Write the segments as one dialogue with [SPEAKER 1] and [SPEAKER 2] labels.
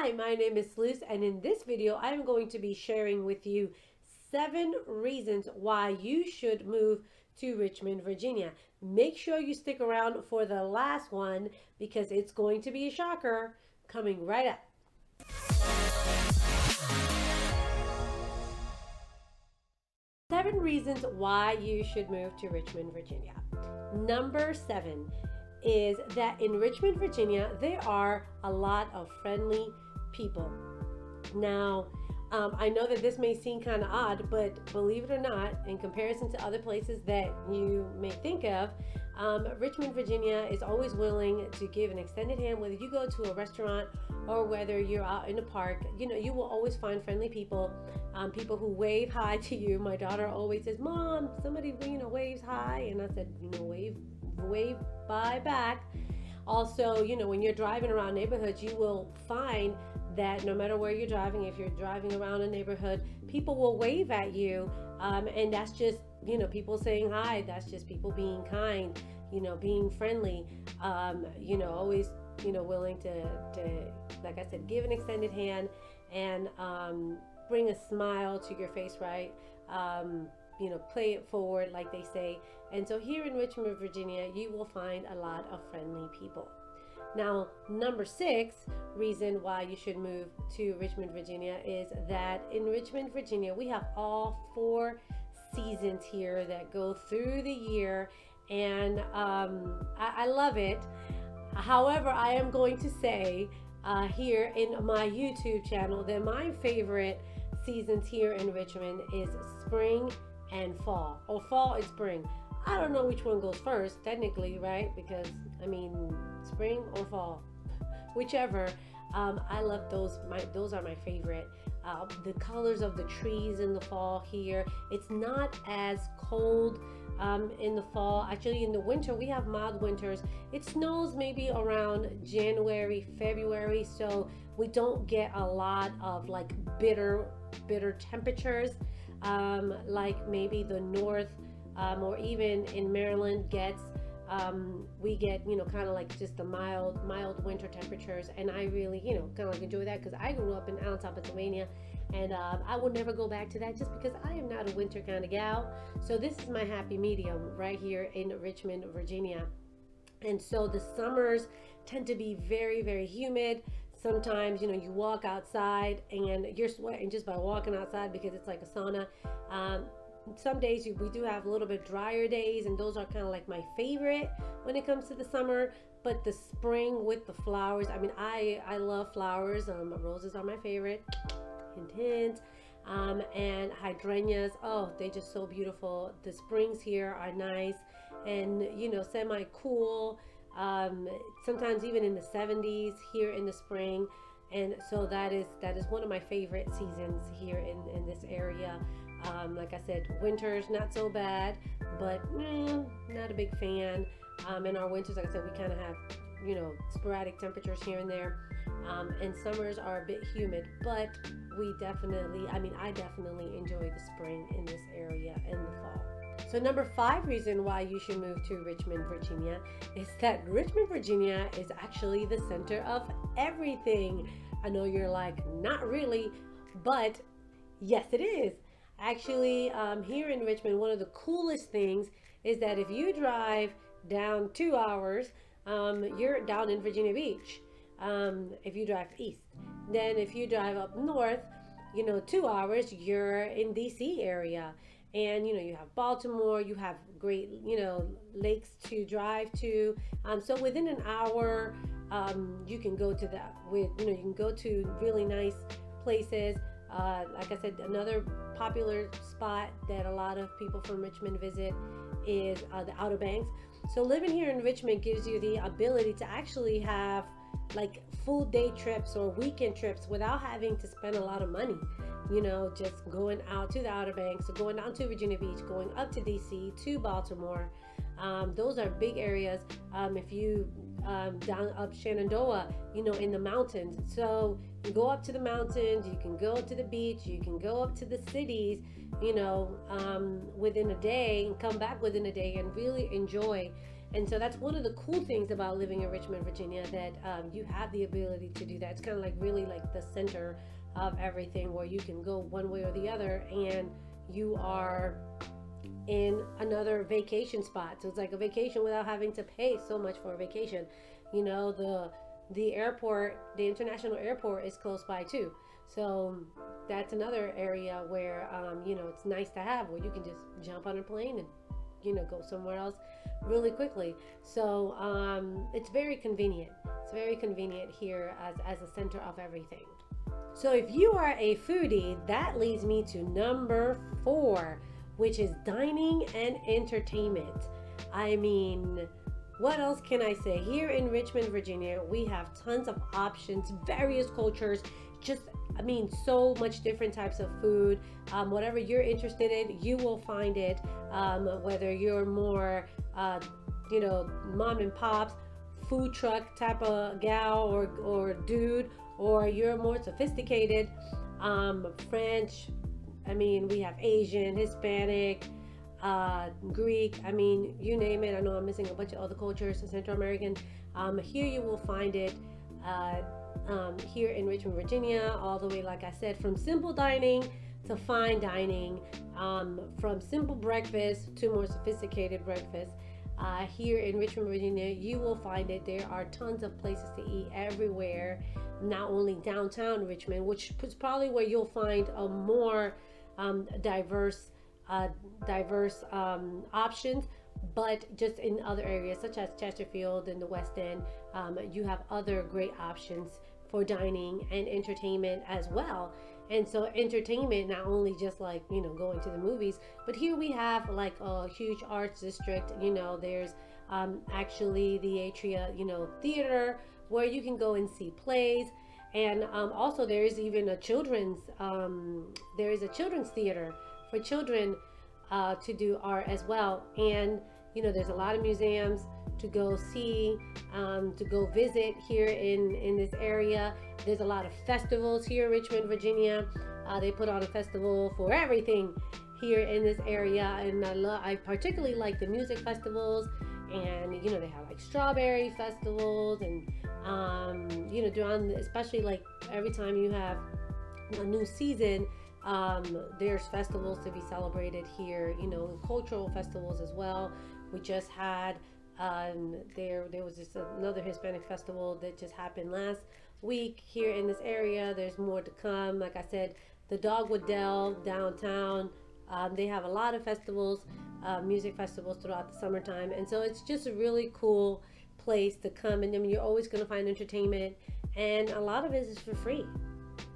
[SPEAKER 1] Hi, my name is Luz, and in this video, I'm going to be sharing with you 7 reasons why you should move to Richmond, Virginia. Make sure you stick around for the last one because it's going to be a shocker coming right up. 7 reasons why you should move to Richmond, Virginia. Number 7 is that in Richmond, Virginia, there are a lot of friendly people. Now, I know that this may seem kind of odd, but believe it or not, in comparison to other places that you may think of, Richmond, Virginia is always willing to give an extended hand. Whether you go to a restaurant or whether you're out in the park, you will always find friendly people, people who wave hi to you. My daughter always says, "Mom, somebody, waves hi," and I said, wave bye back. Also, when you're driving around neighborhoods, you will find that no matter where you're driving, if you're driving around a neighborhood, people will wave at you, and that's just people saying hi. That's just people being kind, being friendly, always willing to like I said, give an extended hand and bring a smile to your face, right? Play it forward, like they say. And so here in Richmond, Virginia, you will find a lot of friendly people. Now, number 6 reason why you should move to Richmond, Virginia is that in Richmond, Virginia, we have all 4 seasons here that go through the year, and I love it. However, I am going to say here in my YouTube channel that my favorite seasons here in Richmond is spring and fall, or fall and spring. I don't know which one goes first technically, right? Because spring or fall, whichever. I love those. Those are my favorite. The colors of the trees in the fall here. It's not as cold in the fall. Actually, in the winter we have mild winters. It snows maybe around January, February, so we don't get a lot of like bitter temperatures like maybe the north or even in Maryland gets. We get kind of like just the mild winter temperatures, and I really kind of like enjoy that because I grew up in Allentown, Pennsylvania, and I will never go back to that just because I am not a winter kind of gal. So this is my happy medium right here in Richmond, Virginia. And so the summers tend to be very, very humid. Sometimes you walk outside and you're sweating just by walking outside because it's like a sauna. Some days we do have a little bit drier days, and those are kind of like my favorite when it comes to the summer. But the spring with the flowers, I love flowers. Roses are my favorite, hint hint. And hydrangeas, oh, they're just so beautiful. The springs here are nice and semi cool, sometimes even in the 70s here in the spring. And so that is one of my favorite seasons here in this area. Like I said, winter's not so bad, but not a big fan. In our winters, like I said, we kind of have sporadic temperatures here and there, and summers are a bit humid, but I definitely enjoy the spring in this area and the fall. So number 5 reason why you should move to Richmond, Virginia is that Richmond, Virginia is actually the center of everything. I know you're like, not really, but yes, it is. Actually, here in Richmond, one of the coolest things is that if you drive down 2 hours, you're down in Virginia Beach. If you drive east, then if you drive up north, 2 hours, you're in DC area. And you have Baltimore, you have great lakes to drive to. So within an hour, you can go to you can go to really nice places. Like I said, another popular spot that a lot of people from Richmond visit is the Outer Banks. So living here in Richmond gives you the ability to actually have like full day trips or weekend trips without having to spend a lot of money. Just going out to the Outer Banks, or going down to Virginia Beach, going up to DC, to Baltimore. Those are big areas. If you down up Shenandoah, in the mountains. So you go up to the mountains, you can go to the beach, you can go up to the cities, within a day and come back within a day and really enjoy. And so that's one of the cool things about living in Richmond, Virginia, that you have the ability to do that. It's kind of like really like the center of everything, where you can go one way or the other and you are in another vacation spot. So it's like a vacation without having to pay so much for a vacation. You know, the airport, the international airport is close by too. So that's another area where it's nice to have, where you can just jump on a plane and go somewhere else really quickly. So it's very convenient. It's very convenient here as a center of everything. So if you are a foodie, that leads me to number 4, which is dining and entertainment. I mean, what else can I say? Here in Richmond, Virginia, we have tons of options, various cultures, so much different types of food. Whatever you're interested in, you will find it. Whether you're more, mom and pops, food truck type of gal or dude, or you're more sophisticated, French. We have Asian, Hispanic, Greek. You name it. I know I'm missing a bunch of other cultures, Central American. Here you will find it. Here in Richmond, Virginia, all the way, like I said, from simple dining to fine dining, from simple breakfast to more sophisticated breakfast. Here in Richmond, Virginia, you will find it. There are tons of places to eat everywhere, not only downtown Richmond, which is probably where you'll find a more diverse options, but just in other areas such as Chesterfield and the West End, you have other great options for dining and entertainment as well. And so entertainment, not only just like going to the movies, but here we have like a huge arts district. There's actually the Atria theater, where you can go and see plays. And also there is even a children's theater for children to do art as well. And there's a lot of museums to go see, to go visit here in this area. There's a lot of festivals here in Richmond, Virginia. They put on a festival for everything here in this area, and I particularly like the music festivals. And they have like strawberry festivals, and especially like every time you have a new season, there's festivals to be celebrated here, cultural festivals as well. We just had there was just another Hispanic festival that just happened last week here in this area. There's more to come. Like I said, the Dogwood Dell downtown, they have a lot of festivals, music festivals throughout the summertime. And so it's just a really cool place to come. And you're always going to find entertainment, and a lot of it is for free.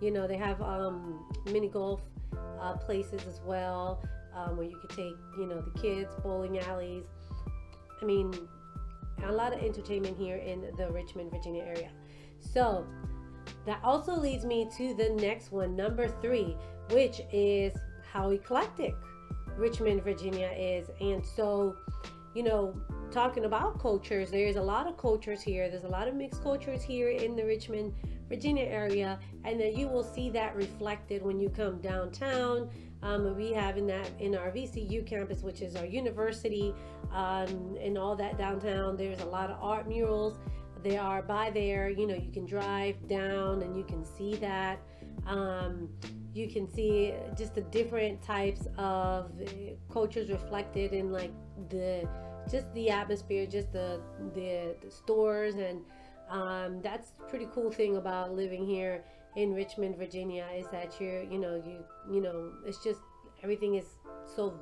[SPEAKER 1] They have mini golf places as well, where you could take the kids, bowling alleys. A lot of entertainment here in the Richmond, Virginia area. So that also leads me to the next one, number 3, which is how eclectic Richmond, Virginia is. And so, talking about cultures, there's a lot of cultures here. There's a lot of mixed cultures here in the Richmond, Virginia area, and then you will see that reflected when you come downtown. We have in our VCU campus, which is our university, and all that downtown. There's a lot of art murals. They are by there. You can drive down and you can see that. You can see just the different types of cultures reflected in like the atmosphere, just the stores, and that's a pretty cool thing about living here in Richmond, Virginia, is that it's just everything is so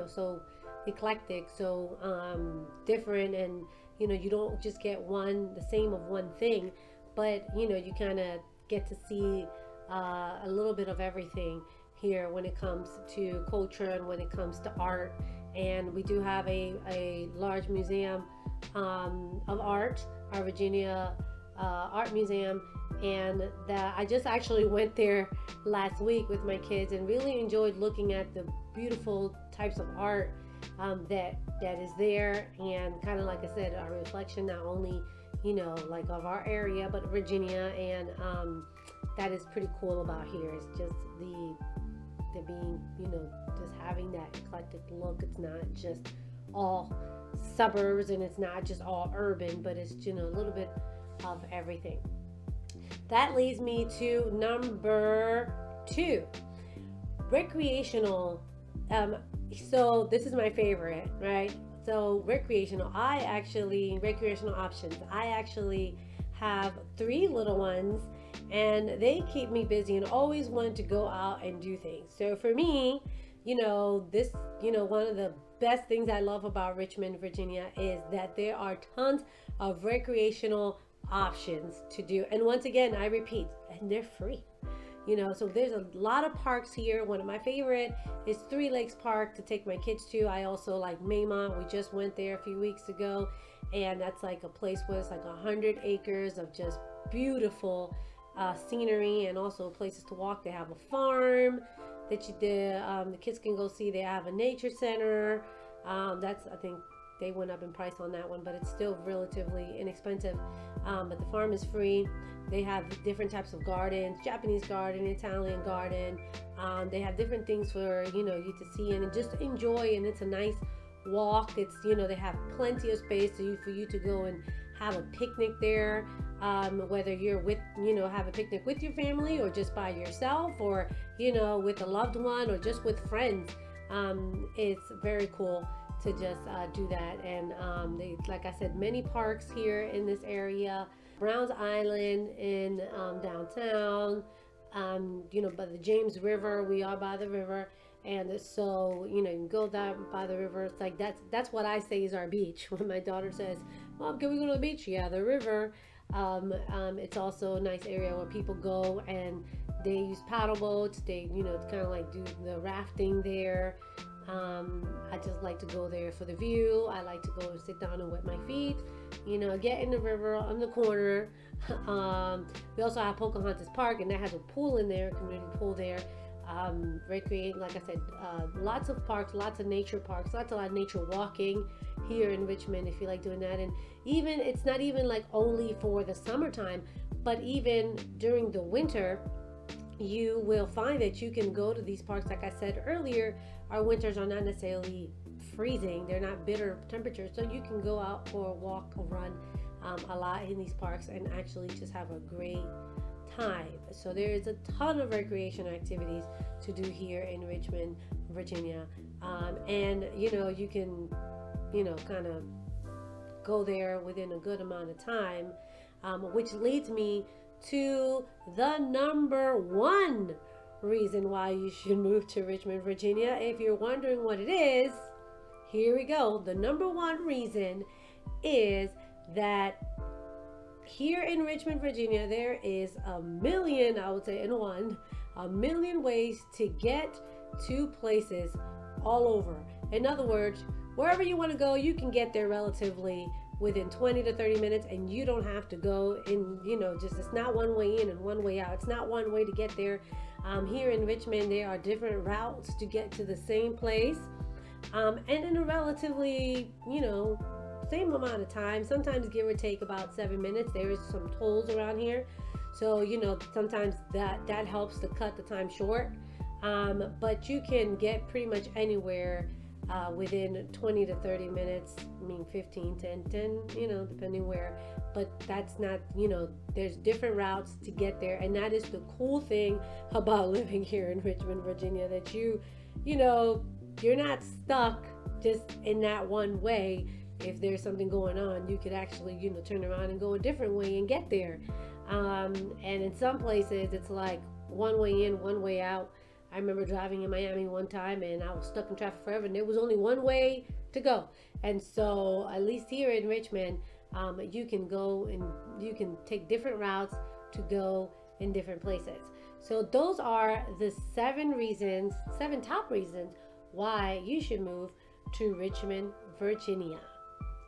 [SPEAKER 1] so eclectic, so different, and you don't just get the same of one thing, but you kind of get to see a little bit of everything here when it comes to culture and when it comes to art. And we do have a large museum of art, our Virginia Art Museum, and that I just actually went there last week with my kids and really enjoyed looking at the beautiful types of art that is there, and kind of like I said, a reflection not only like of our area, but Virginia. And that is pretty cool about here. It's just the being just having that eclectic look. It's not just all suburbs and it's not just all urban, but it's, you know, a little bit of everything. That leads me to number 2, recreational. So this is my favorite, right? So recreational options. I actually have 3 little ones and they keep me busy and always want to go out and do things. So for me, you know, one of the best things I love about Richmond, Virginia is that there are tons of recreational options to do. And once again, I repeat, and they're free. You know, so there's a lot of parks here. One of my favorite is Three Lakes Park to take my kids to. I also like Maymont. We just went there a few weeks ago, and that's like a place where it's like 100 acres of just beautiful scenery and also places to walk. They have a farm that the kids can go see. They have a nature center. I think they went up in price on that one, but it's still relatively inexpensive. But the farm is free. They have different types of gardens, Japanese garden, Italian garden. They have different things for, you know, you to see and just enjoy, and it's a nice walk. It's, you know, they have plenty of space for you to go and have a picnic there, whether you're with, you know, have a picnic with your family or just by yourself, or, you know, with a loved one or just with friends. It's very cool to just do that. And they, like I said, many parks here in this area. Browns Island in downtown, you know, by the James River. We are by the river, and so, you know, you can go down by the river. It's like that's what I say is our beach. When my daughter says, "Mom, can we go to the beach?" Yeah, the river. It's also a nice area where people go and they use paddle boats. They, you know, it's kind of like do the rafting there. I just like to go there for the view. I like to go and sit down and wet my feet, you know, get in the river on the corner. We also have Pocahontas Park, and that has a pool in there, community pool there. Recreate, like I said, lots of parks, lots of nature parks, lots of nature walking here in Richmond if you like doing that. And even, it's not even like only for the summertime, but even during the winter, you will find that you can go to these parks. Like I said earlier, our winters are not necessarily freezing. They're not bitter temperatures. So you can go out for a walk or run a lot in these parks and actually just have a great time. So there is a ton of recreation activities to do here in Richmond, Virginia. And, you know, you can, you know, kind of go there within a good amount of time, which leads me to the number 1 reason why you should move to Richmond, Virginia. If you're wondering what it is, here we go. The number 1 reason is that here in Richmond, Virginia, there is a million ways to get to places all over. In other words, wherever you want to go, you can get there relatively within 20 to 30 minutes, and you don't have to go in, you know, just, it's not one way in and one way out. It's not one way to get there. Here in Richmond, there are different routes to get to the same place, and in a relatively, you know, same amount of time, sometimes give or take about 7 minutes. There is some tolls around here, so, you know, sometimes that helps to cut the time short, but you can get pretty much anywhere within 20 to 30 minutes. I mean 15, 10, you know, depending where, but that's not, you know, there's different routes to get there. And that is the cool thing about living here in Richmond, Virginia, that you know, you're not stuck just in that one way. If there's something going on, you could actually, you know, turn around and go a different way and get there. And in some places it's like one way in, one way out. I remember driving in Miami one time and I was stuck in traffic forever, and there was only one way to go. And so at least here in Richmond, you can go and you can take different routes to go in different places. So those are the 7 top reasons why you should move to Richmond, Virginia.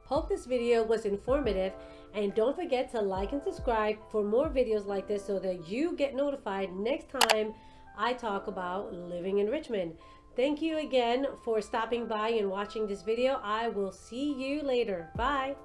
[SPEAKER 1] Hope this video was informative, and don't forget to like and subscribe for more videos like this so that you get notified next time I talk about living in Richmond. Thank you again for stopping by and watching this video. I will see you later. Bye.